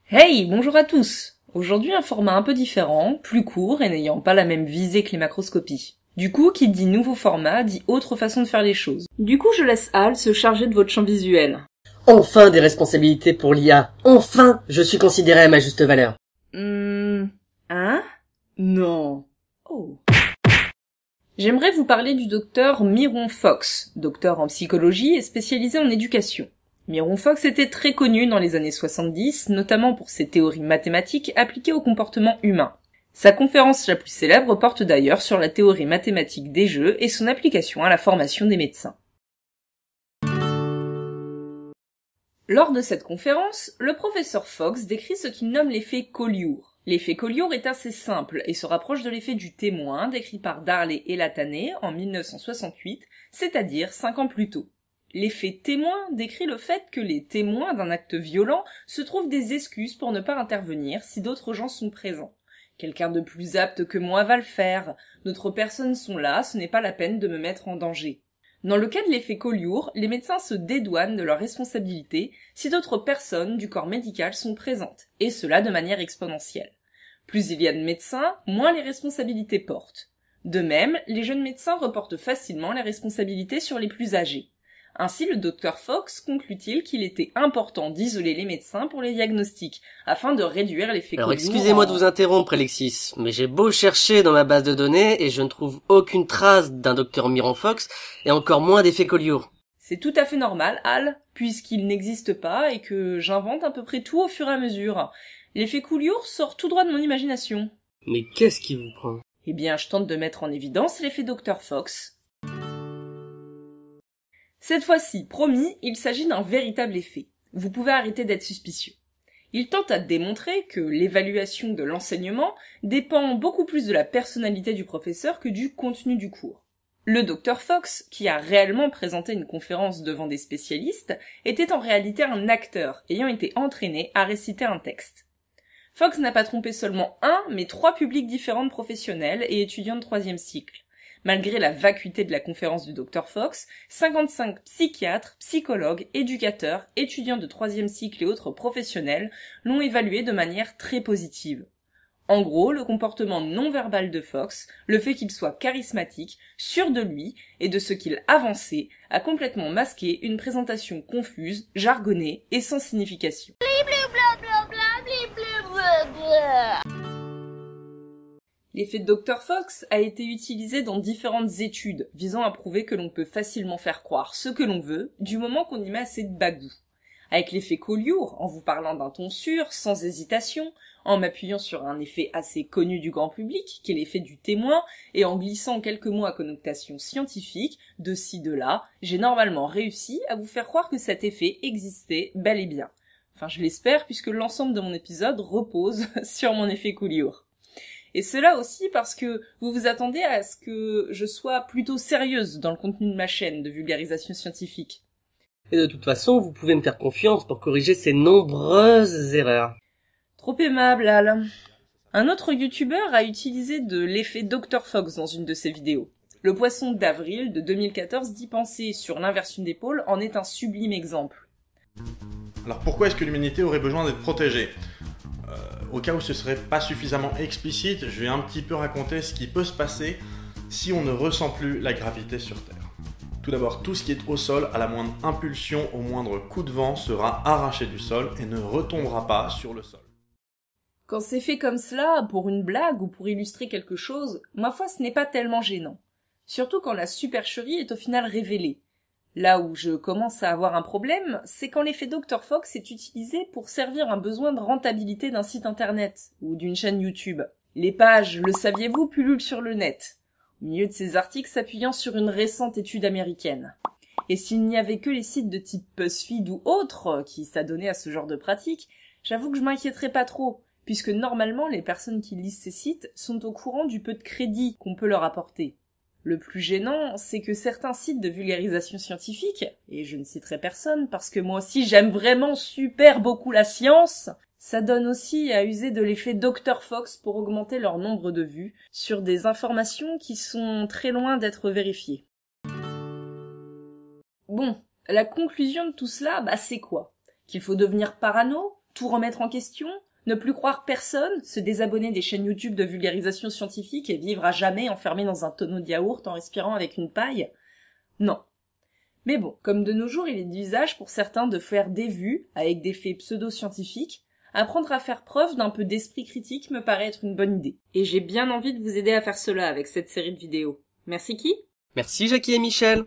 Hey, bonjour à tous! Aujourd'hui un format un peu différent, plus court et n'ayant pas la même visée que les macroscopies. Du coup, qui dit nouveau format, dit autre façon de faire les choses. Du coup, je laisse Al se charger de votre champ visuel. Enfin des responsabilités pour l'IA. Enfin, je suis considéré à ma juste valeur. Hein? Non. Oh. J'aimerais vous parler du docteur Myron Fox, docteur en psychologie et spécialisé en éducation. Myron Fox était très connu dans les années 70, notamment pour ses théories mathématiques appliquées au comportement humain. Sa conférence la plus célèbre porte d'ailleurs sur la théorie mathématique des jeux et son application à la formation des médecins. Lors de cette conférence, le professeur Fox décrit ce qu'il nomme l'effet Collioure. L'effet Collioure est assez simple et se rapproche de l'effet du témoin décrit par Darley et Latané en 1968, c'est-à-dire 5 ans plus tôt. L'effet témoin décrit le fait que les témoins d'un acte violent se trouvent des excuses pour ne pas intervenir si d'autres gens sont présents. Quelqu'un de plus apte que moi va le faire. D'autres personnes sont là, ce n'est pas la peine de me mettre en danger. Dans le cas de l'effet Collioure, les médecins se dédouanent de leur responsabilité si d'autres personnes du corps médical sont présentes, et cela de manière exponentielle. Plus il y a de médecins, moins les responsabilités portent. De même, les jeunes médecins reportent facilement les responsabilités sur les plus âgés. Ainsi, le docteur Fox conclut-il qu'il était important d'isoler les médecins pour les diagnostics, afin de réduire l'effet Collioure. Alors excusez-moi de vous interrompre, Alexis, mais j'ai beau chercher dans ma base de données et je ne trouve aucune trace d'un docteur Myron Fox et encore moins d'effet Collioure. C'est tout à fait normal, Al, puisqu'il n'existe pas et que j'invente à peu près tout au fur et à mesure. L'effet Collioure sort tout droit de mon imagination. Mais qu'est-ce qui vous prend? Eh bien, je tente de mettre en évidence l'effet Dr Fox. Cette fois-ci, promis, il s'agit d'un véritable effet. Vous pouvez arrêter d'être suspicieux. Il tente à démontrer que l'évaluation de l'enseignement dépend beaucoup plus de la personnalité du professeur que du contenu du cours. Le Dr Fox, qui a réellement présenté une conférence devant des spécialistes, était en réalité un acteur ayant été entraîné à réciter un texte. Fox n'a pas trompé seulement un, mais 3 publics différents de professionnels et étudiants de 3e cycle. Malgré la vacuité de la conférence du Dr Fox, 55 psychiatres, psychologues, éducateurs, étudiants de 3e cycle et autres professionnels l'ont évalué de manière très positive. En gros, le comportement non-verbal de Fox, le fait qu'il soit charismatique, sûr de lui et de ce qu'il avançait, a complètement masqué une présentation confuse, jargonnée et sans signification. L'effet de Dr Fox a été utilisé dans différentes études visant à prouver que l'on peut facilement faire croire ce que l'on veut du moment qu'on y met assez de bagou. Avec l'effet Collioure, en vous parlant d'un ton sûr, sans hésitation, en m'appuyant sur un effet assez connu du grand public, qui est l'effet du témoin, et en glissant quelques mots à connotation scientifique, de ci, de là, j'ai normalement réussi à vous faire croire que cet effet existait bel et bien. Enfin, je l'espère, puisque l'ensemble de mon épisode repose sur mon effet Collioure. Et cela aussi parce que vous vous attendez à ce que je sois plutôt sérieuse dans le contenu de ma chaîne de vulgarisation scientifique. Et de toute façon, vous pouvez me faire confiance pour corriger ces nombreuses erreurs. Trop aimable, Al. Un autre youtubeur a utilisé de l'effet Dr Fox dans une de ses vidéos. Le poisson d'avril de 2014 d'y penser sur l'inversion des pôles en est un sublime exemple. Alors pourquoi est-ce que l'humanité aurait besoin d'être protégée ? Au cas où ce serait pas suffisamment explicite, je vais un petit peu raconter ce qui peut se passer si on ne ressent plus la gravité sur Terre. Tout d'abord, tout ce qui est au sol, à la moindre impulsion, au moindre coup de vent, sera arraché du sol et ne retombera pas sur le sol. Quand c'est fait comme cela, pour une blague ou pour illustrer quelque chose, ma foi ce n'est pas tellement gênant. Surtout quand la supercherie est au final révélée. Là où je commence à avoir un problème, c'est quand l'effet Dr Fox est utilisé pour servir un besoin de rentabilité d'un site internet ou d'une chaîne YouTube. Les pages, le saviez-vous, pullulent sur le net, au milieu de ces articles s'appuyant sur une récente étude américaine. Et s'il n'y avait que les sites de type BuzzFeed ou autres qui s'adonnaient à ce genre de pratique, j'avoue que je m'inquiéterais pas trop, puisque normalement les personnes qui lisent ces sites sont au courant du peu de crédit qu'on peut leur apporter. Le plus gênant, c'est que certains sites de vulgarisation scientifique, et je ne citerai personne parce que moi aussi j'aime vraiment super beaucoup la science, ça donne aussi à user de l'effet Dr Fox pour augmenter leur nombre de vues sur des informations qui sont très loin d'être vérifiées. Bon, la conclusion de tout cela, c'est quoi ? Qu'il faut devenir parano ? Tout remettre en question? Ne plus croire personne? Se désabonner des chaînes YouTube de vulgarisation scientifique et vivre à jamais enfermé dans un tonneau de yaourt en respirant avec une paille? Non. Mais bon, comme de nos jours il est d'usage pour certains de faire des vues avec des faits pseudo-scientifiques, apprendre à faire preuve d'un peu d'esprit critique me paraît être une bonne idée. Et j'ai bien envie de vous aider à faire cela avec cette série de vidéos. Merci qui? Merci Jackie et Michel.